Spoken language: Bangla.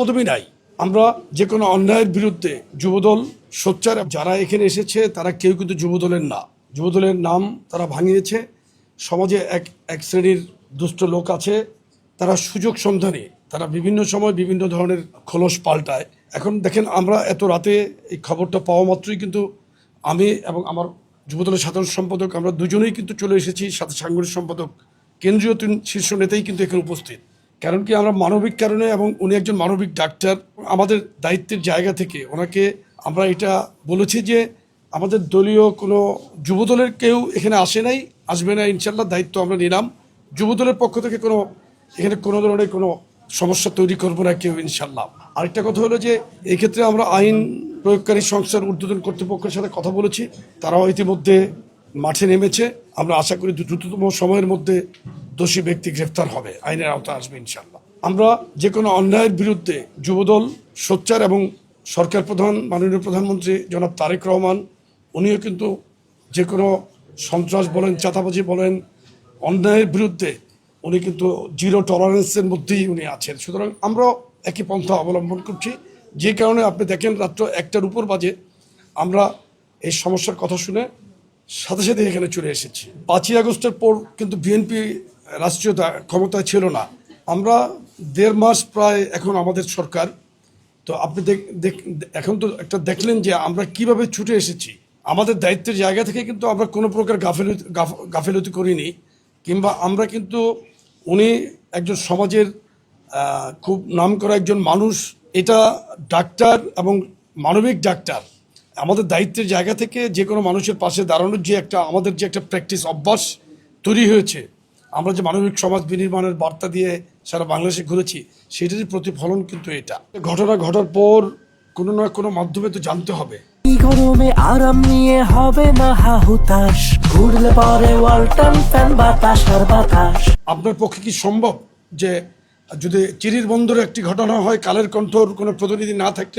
প্রথমেই নাই। আমরা যে কোনো অন্যায়ের বিরুদ্ধে যুবদল সোচ্চার। যারা এখানে এসেছে তারা কেউ কিন্তু যুবদলের না, যুবদলের নাম তারা ভাঙিয়েছে। সমাজে এক শ্রেণীর দুষ্ট লোক আছে, তারা সুযোগ সন্ধানে তারা বিভিন্ন সময় বিভিন্ন ধরনের খোলস পাল্টায়। এখন দেখেন, আমরা এত রাতে এই খবরটা পাওয়া মাত্রই কিন্তু আমি এবং আমার যুবদলের সাধারণ সম্পাদক আমরা দুজনেই কিন্তু চলে এসেছি, সাথে সাংগঠনিক সম্পাদক কেন্দ্রীয় শীর্ষ নেতাই কিন্তু এখানে উপস্থিত। কারণ কি, আমরা মানবিক কারণে এবং উনি একজন মানবিক ডাক্তার, আমাদের দায়িত্বের জায়গা থেকে ওনাকে আমরা এটা বলেছি যে আমাদের দলীয় কোনো যুবদলের কেউ এখানে আসে নাই, আসবে না ইনশাল্লাহ। দায়িত্ব আমরা নিলাম যুবদলের পক্ষ থেকে এখানে কোনো ধরনের কোনো সমস্যা তৈরি করবো না কেউ ইনশাল্লাহ। আরেকটা কথা হলো যে এই ক্ষেত্রে আমরা আইন প্রয়োগকারী সংস্থার ঊর্ধ্বতন কর্তৃপক্ষের সাথে কথা বলেছি, তারাও ইতিমধ্যে মাঠে নেমেছে। আমরা আশা করি দ্রুততম সময়ের মধ্যে দোষী ব্যক্তি গ্রেফতার হবে, আইনের আওতায় আসবে ইনশাল্লাহ। আমরা যে কোনো অন্যায়ের বিরুদ্ধে যুবদল সোচ্চার এবং সরকার প্রধান মাননীয় প্রধানমন্ত্রী জনাব তারেক রহমান উনিও কিন্তু যে কোনো সন্ত্রাস বলেন, চাঁদাবাজি বলেন, অন্যায়ের বিরুদ্ধে উনি কিন্তু জিরো টলারেন্সের মধ্যেই উনি আছেন। সুতরাং আমরাও একই পন্থা অবলম্বন করছি, যে কারণে আপনি দেখেন রাত্র 1টার উপর বাজে আমরা এই সমস্যার কথা শুনে সাথে সাথে এখানে চলে এসেছি। 5ই আগস্টের পর কিন্তু বিএনপি রাষ্ট্রীয় ক্ষমতায় ছিল না। আমরা 1.5 মাস প্রায় এখন আমাদের সরকার। তো আপনি এখন তো একটা দেখলেন যে আমরা কিভাবে ছুটে এসেছি। আমাদের দায়িত্বের জায়গা থেকে কিন্তু আমরা কোনো প্রকার গাফিলতি করিনি, কিংবা আমরা কিন্তু উনি একজন সমাজের খুব নামকরা একজন মানুষ, এটা ডাক্তার এবং মানবিক ডাক্তার। আমাদের দায়িত্বের জায়গা থেকে যে কোনো মানুষের পাশে দাঁড়ানোর যে আমাদের যে একটা প্র্যাকটিস অভ্যাস তৈরি হয়েছে, আমরা যে মানবিক সমাজ বিনির্মাণের বার্তা দিয়ে সারা বাংলাদেশে ঘুরেছি, সেটারই প্রতিফলন কিন্তু এটা। ঘটনা ঘটার পর কোনো না কোনো মাধ্যমে তো জানতে হবে। গরমে আরাম নিয়ে হবে না হাহুতাশ, ঘুরলে পরে ওয়ালটন ফ্যান বাতাস আর বাতাস। আপনার পক্ষে কি সম্ভব যে যদি চিরির বন্দরে একটি ঘটনা হয়, কালের কণ্ঠর কোনো প্রতিনিধি না থাকলে